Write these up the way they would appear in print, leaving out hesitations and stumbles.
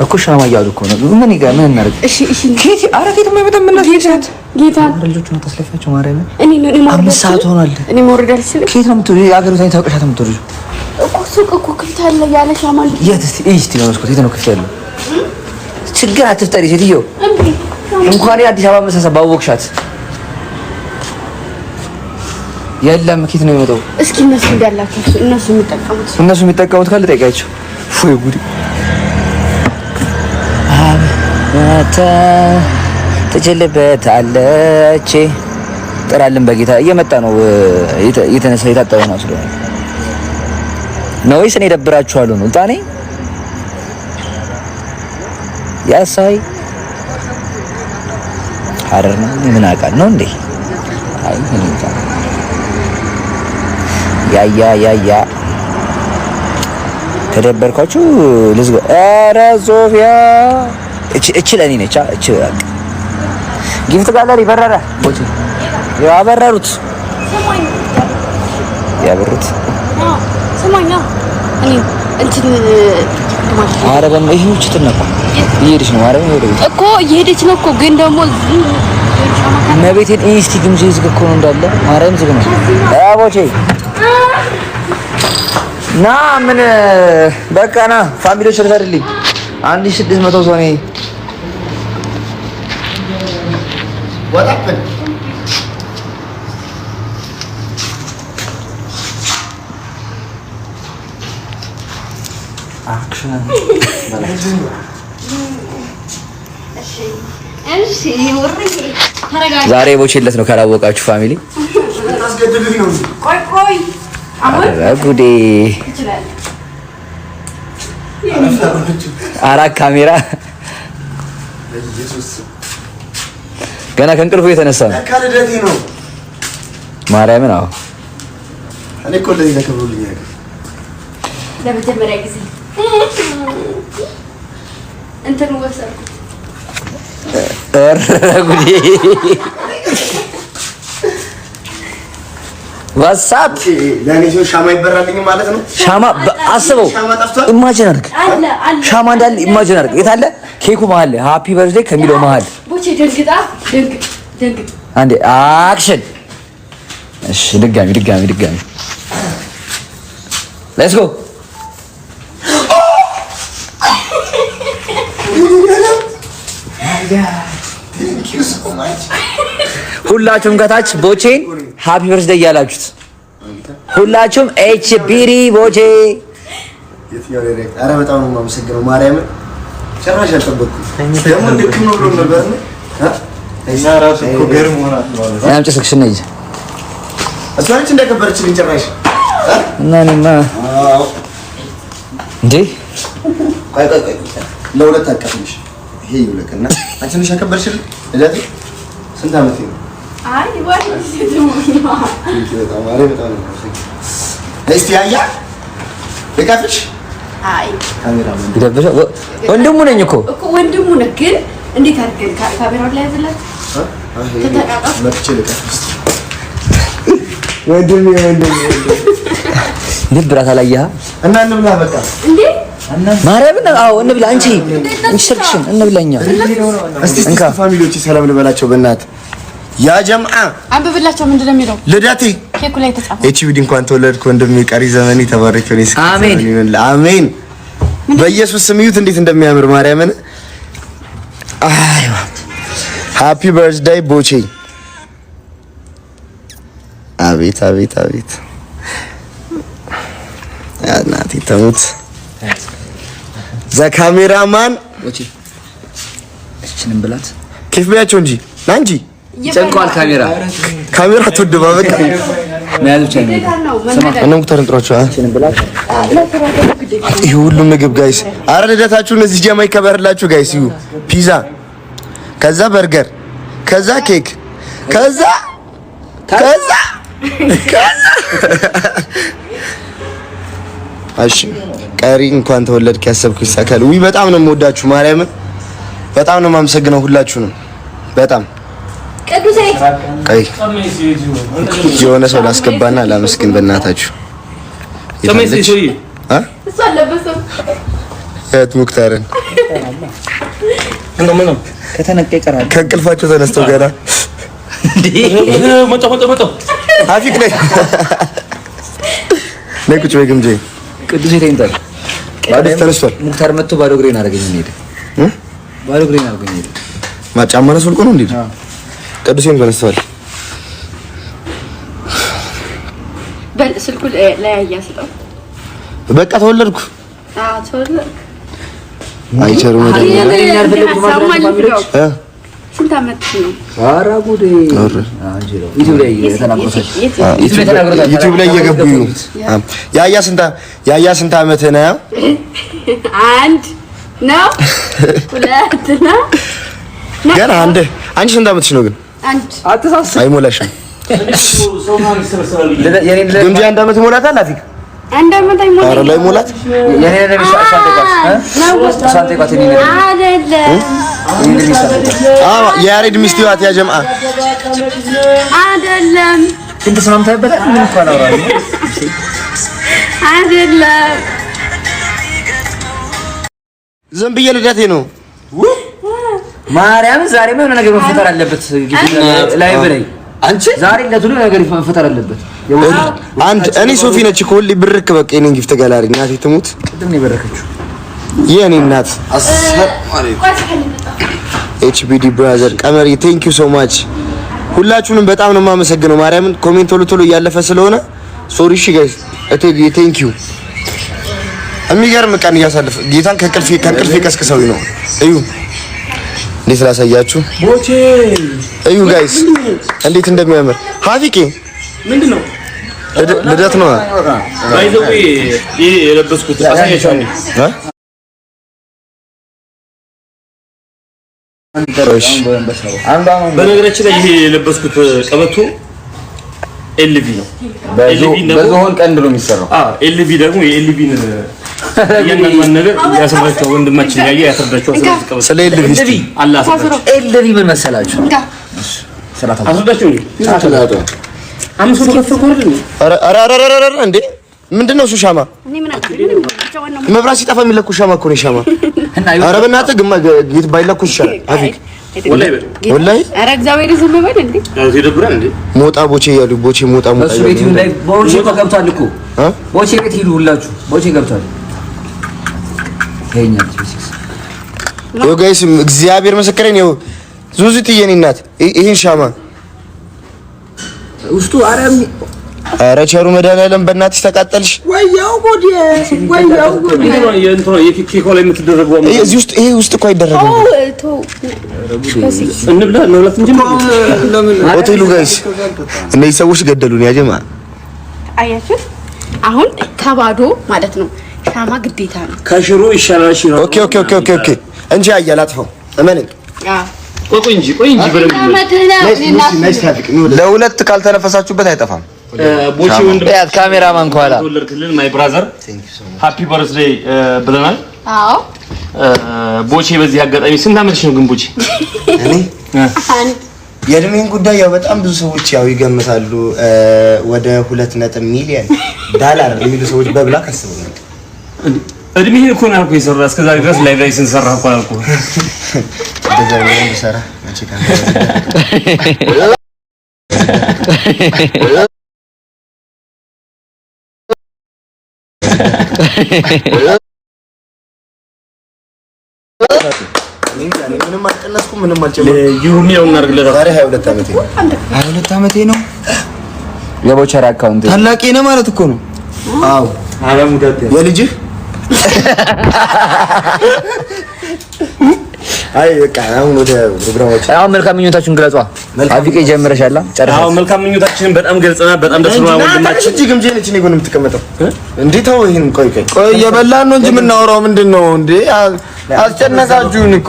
እኮ ሻማ እያሉ እኮ ነው። ምን ይጋ ምን እናድርግ? እሺ ኬት አረጋት የማይመጣም እና ጌታት ጌታ ልጆቹን ተስለፋቸው ማርያም እኔ አምስት ሰዓት ሆኗል። እኔ መውረድ አልችልም። ኬት ነው የምትወጪው? የአገሩ ታኝ ታውቀሻት የምትወጪው እኮ ሱቅ እኮ ክፍት አለ ያለ ሻማ የት እስቲ እስቲ ነው መስኮት የት ነው ክፍት ያለው? ችግር አትፍጠሪ ሴትዮ። እንኳን የአዲስ አበባ መሳሰብ ባወቅሻት የለም ኬት ነው የሚመጣው? እስኪ እነሱ እንዳላችሁ እነሱ የሚጠቀሙት ካለ ጠይቃቸው። ፉይ ጉዲ ትችልበታለች። ጥራልን በጌታ እየመጣ ነው። የተነሳ የታጠበ ነው ስለሆነ ነው ወይስ እኔ ደብራችኋለሁ ነው? ጣኔ ያሳይ ሐረር ነው ምን አውቃለሁ ነው እንዴ? አይ ያ ተደበርኳችሁ ልዝጋ። ኧረ ሶፊያ እቺ ለኔ ነች። እቺ ጊፍት ጋለሪ በረረ ቦቲ ያበረሩት ሰማኛ እኔ እንትን አረበም ይሄው ችትነቁ እየሄደች ነው። አረበም ይሄደች እኮ እየሄደች ነው እኮ ግን ደግሞ ነቤቴን ኢስቲ ግምጄ ዝግ እኮ ነው እንዳለ ማርያም ዝግ ነው። አቦቼ ና ምን በቃ ና ፋሚሊዎች ልፈልልኝ 1600 ሰው ነኝ። What happened? Action. ዛሬ ቦቼለት ነው ካላወቃችሁ ፋሚሊ ቆይ ጉዴ አራት ካሜራ ገና ከእንቅልፉ የተነሳ ነው። ለካልደቴ ነው ማርያምን። አዎ እኔ እኮ ለዚህ ተከብሮልኝ ያገ ለመጀመሪያ ጊዜ እንትን ወሰድኩት። ጉዴ ዋትስአፕ ለኔ ሰው ሻማ ይበራልኝ ማለት ነው። ሻማ አስበው፣ ኢማጂን አድርግ። ሻማ እንዳለ ኢማጂን አድርግ። የት አለ ኬኩ? መሀል ሃፒ በርዝዴይ ከሚለው መሀል ቦቼ ደንግጣ ደንግጥ። አንዴ አክሽን። እሺ ድጋሚ ሌትስ ጎ። ሁላችሁም ከታች ቦቼን ሃፒ በርዝዴይ እያላችሁት ሁላችሁም ኤች ቢሪ ቦቼ የትኛው ዳይሬክት? ኧረ በጣም ነው የማመሰግነው ማርያምን። ጭራሽ አልጠበቅኩም። ደግሞ ልክ ነው ብሎ ነበር ነው እና ራሱ እኮ ገርም ሆናት ማለት ነው። ያምጪ ስልክሽን ነይ አስዋንቺ እንደከበረችልኝ ጭራሽ እና እኔማ እንዴ ቆይ ለሁለት አቀፍልሽ ይሄ ይውለቅና አንቺ ነሽ ያከበርሽልኝ እዳት ስንት ዓመት ነው? አይ ይዋል በጣም እስቲ ያያ ልካፍሽ አይ ካሜራማን ይደብሻ ወንድሙ ነኝ እኮ ወንድሙ ነህ። ግን እንዴት አድርገን ካሜራው ላይ ያዘላት ተተቃቀፍ መጥቼ ልካፍሽ ወንድሙ ልብራት አላየህ እና እንብላ በቃ እንዴ ማርያምን። አዎ እንብላ። አንቺ ስልክሽን እንብላኛ እስቲ ፋሚሊዎች ሰላም ልበላቸው በእናትህ ያ ጀምዓ አንብብላቸው። ምንድነው የሚለው? ልደቴ ኬኩ ላይ ተጻፈ ኤችቪዲ እንኳን ተወለድኩ ወንድሜ ቀሪ ዘመኔ ተባረክ ነው። አሜን አሜን። በኢየሱስ ስም ይሁት እንዴት እንደሚያምር ማርያምን። አይዋ ሃፒ በርዝዴይ ቦቼ። አቤት አቤት አቤት እናቴ ተሙት። ዘካሜራማን ቦቼ እቺንም ብላት ኬፍ ቢያቸው እንጂ ናንጂ ጨንቋል። ካሜራ ትወድባ በቃ ማለት ነው። እነም ተረንጥሯቸው ይሄ ሁሉ ምግብ ጋይስ፣ አረ ልደታችሁን እዚህ ጀማ ይከበርላችሁ ጋይስ። ይሁ ፒዛ፣ ከዛ በርገር፣ ከዛ ኬክ፣ ከዛ እሺ ቀሪ እንኳን ተወለድክ ያሰብኩ ይሳካል። ውይ በጣም ነው የምወዳችሁ ማርያምን፣ በጣም ነው የማመሰግነው ሁላችሁንም በጣም ቅዱሴ። ቀይ የሆነ ሰው ላስገባና ላመስግን በእናታችሁ። ሙክታርን ምንም ከተነቀ ይቀራል። ከእንቅልፋቸው ተነስተው ገና መጣ አፊክ ነይ ቁጭ በይ ግምጄ ቅዱስ ይተንታል ባዲስ ተነስቷል። ሙክታር መጥቶ ባዶ እግሬን አደረገኝ እንዴ ባዶ እግሬን አደረገኝ እንዴ ማጫማ ነው ሱልቆ ነው እንዴ ቅዱስን ተነስቷል። በል ስልኩ ላይ ያያስጠው በቃ ተወለድኩ ተወለድኩ አይቸሩ ነው ስንት ዓመት ነው? ኧረ ጉዴ ዩቲዩብ ላይ እየገቡ ነው። ያያ ስንት ዓመት ነው? አንድ ነው ሁለት ነው ገና አንድ። አንቺ ስንት ዓመትሽ ነው ግን? አንድ አትሳስ አይሞላሽም። ግምጄ አንድ ዓመት ይሞላታል። አፊክ አንድ ዓመት አይሞላም። ኧረ ላይ ሞላት የኔ ነብይ ሳንቴ የያሬድ ሚስት ይዋት ያ ጀምዓ አይደለም እንት ሰማምታይበታል። ምን እንኳን አውራኝ አይደለም ዝም ብዬ ልደቴ ነው። ማርያም ዛሬ ምን ነገር መፈጠር አለበት ላይ ብለኝ አንቺ ዛሬ ለቱሉ ነገር መፈጠር አለበት። አንድ እኔ ሶፊ ነች እኮ ሁሌ ብርክ በቃ የኔን ጊፍት ገላሪ እናቴ ትሙት ቅድም ነው የበረከችው የኔ እናት። አሰላሙ አለይኩም ኤችቢዲ ብራዘር ቀመሪ ቴንክ ዩ ሶ ማች። ሁላችሁንም በጣም ነው የማመሰግነው። ማርያምን ኮሜንት ቶሎ እያለፈ ስለሆነ ሶሪ እሺ ጋይስ እቴጌ ቴንክ ዩ። የሚገርም ቀን እያሳለፈ ጌታን ከእንቅልፌ ቀስቅሰውኝ ነው። እዩ እንዴት ላሳያችሁ ቦቼ እዩ ጋይስ እንዴት እንደሚያምር ሀፊቄ ምንድነው ልደት ነው ባይዘው ይሄ የለበስኩት አሳያችሁ በነገራችን ላይ ይሄ የለበስኩት ቀበቶ ኤልቪ ነው። በዝሆን ቀንድ ነው የሚሰራው። ኤልቪ ደግሞ የኤልቪን የእያንዳንዱን ነገር ያስረዳቸው ወንድማችን ያየ ያስረዳቸው ስለ ኤልቪ አላህ ኤልቪ ምን መሰላችሁ? አስረዳቸው አምስት ከፍኩ አይደል? ኧረ እንዴ ምንድነው እሱ? ሻማ መብራት ሲጠፋ የሚለኩ ሻማ እኮ ነው ሻማ። ኧረ በእናትህ ጌት ባይለኩ ይሻላል። አፊክ ወላሂ ኧረ እግዚአብሔር ዝም በል እንዴ ይደብራል እንዴ ሞጣ ቦቼ ያሉ ቦቼ ሞጣ እሱ ቤት ላይ ቦቼ ገብቷል እኮ ቦቼ ቤት ሂዱ ሁላችሁ ቦቼ ገብቷል። ዮ ጋይስ እግዚአብሔር መሰከረኝ ነው። ዙዙት የኔ እናት ይሄን ሻማ ውስጡ ኧረ ቸሩ መድኃኒዓለም በእናትሽ ተቃጠልሽ። ወያው ጎዴ የኬኮ ላይ የምትደረገው እዚህ ውስጥ ይሄ ውስጥ እኮ አይደረግም። እንብላ እንብላት እንጂ ሆቴሉ ጋይስ እነዚህ ሰዎች ገደሉን። ያ ጀማ አያችሁ አሁን ከባዶ ማለት ነው ሻማ ግዴታ ነው። ከሽሮ ይሻላል። ሽሮ ኦኬ እንጂ አያላጥፈው እመነኝ። ቆይ እንጂ ለሁለት ካልተነፈሳችሁበት አይጠፋም። ቦቼ ወንድም ካሜራማን ከኋላ ተወለድክልን ማይ ብራዘር ሃፒ በርዝዴይ ብለናል። አዎ ቦቼ በዚህ አጋጣሚ ስንት ዓመትሽ ነው ግን ቦቼ? እኔ የእድሜን ጉዳይ ያው በጣም ብዙ ሰዎች ያው ይገምታሉ። ወደ 2 ሚሊዮን ዶላር የሚሉ ሰዎች በብላክ አስበው እድሜህን እኮ ነው አልኩህ የሰራ እስከ ዛሬ ድረስ ላይቭ ላይ ስንሰራ እኮ አልኩህ። እንደዛ ነው የምሰራ አቺካ ምንም አልቀነስኩም ምንም አልጨመርኩም። ይሁንየው እናርግለት። ዛሬ 22 ዓመቴ ነው። የቦቸራ አካውንት ታላቄ ነው ማለት እኮ ነው። አዎ አላሙ ዳት የልጅህ አይ በቃ አሁን ወደ ፕሮግራማችን አሁን መልካም ምኞታችሁን ግለጿ። አፊቄ ጀምረሻላ ጨርሰሽ? አዎ መልካም ምኞታችንን በጣም ገልጸናል። በጣም ደስ ብሎናል። ወንድማችን እጅግ ግምጄ ነች ነው የምትቀመጠው እንዴ? ተው ይሄን ቆይ እየበላን ነው እንጂ የምናወራው ምንድነው እንዴ? አስጨነቃችሁን እኮ።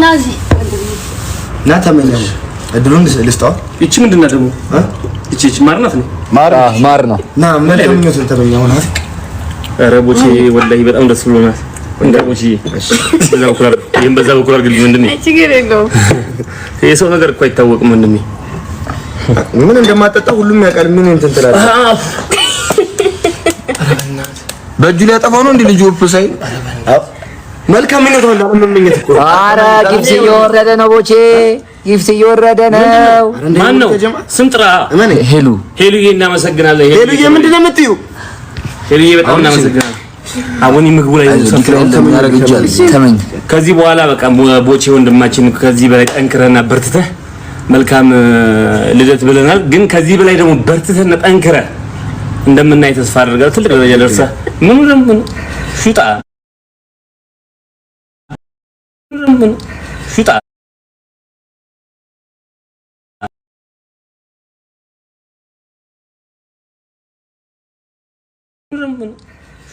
ናዚ ና ተመኛው እድሉን ልስጣው። እቺ ምንድነው ደግሞ? እቺ ማር ናት ነው? ማር ነው። ና መልካም ምኞትን ተመኛው ነው። ኧረ ቦቼ ወላሂ በጣም ደስ ብሎናል። ወንድሞቼ በዛ በኩል አድርግልኝ ወንድሜ። ችግር የለውም። የሰው ነገር እኮ አይታወቅም ወንድሜ። ምን እንደማጠጣ ሁሉም ያውቃል። ምን እንትን ትላለህ? በእጁ ላይ ያጠፋው ነው እንዴ ልጁ ፕሳይ መልካም ምኞት ወንዳ መመኘት እኮ ኧረ ጊፍት እየወረደ ነው ቦቼ ጊፍት እየወረደ ነው ማን ነው ስም ጥራ ሄሉ ሄሉዬ እናመሰግናለን ሄሉዬ ምንድን ነው የምትይው ሄሉዬ በጣም እናመሰግናለን አሁን ምግቡ ላይ ተመኝ ከዚህ በኋላ በቃ ቦቼ ወንድማችን ከዚህ በላይ ጠንክረና በርትተህ መልካም ልደት ብለናል ግን ከዚህ በላይ ደግሞ በርትተና ጠንክረህ እንደምናይ ተስፋ አደርጋለሁ ትልቅ ደረጃ ደርሰህ ምን ሹጣ ሹጣ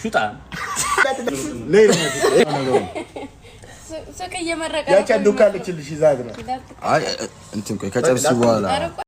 ሹጣ ሱቅ እየመረቀ ያቻ ዱካለችልሽ ይዛግራ አይ እንትን ቆይ ከጨርስ በኋላ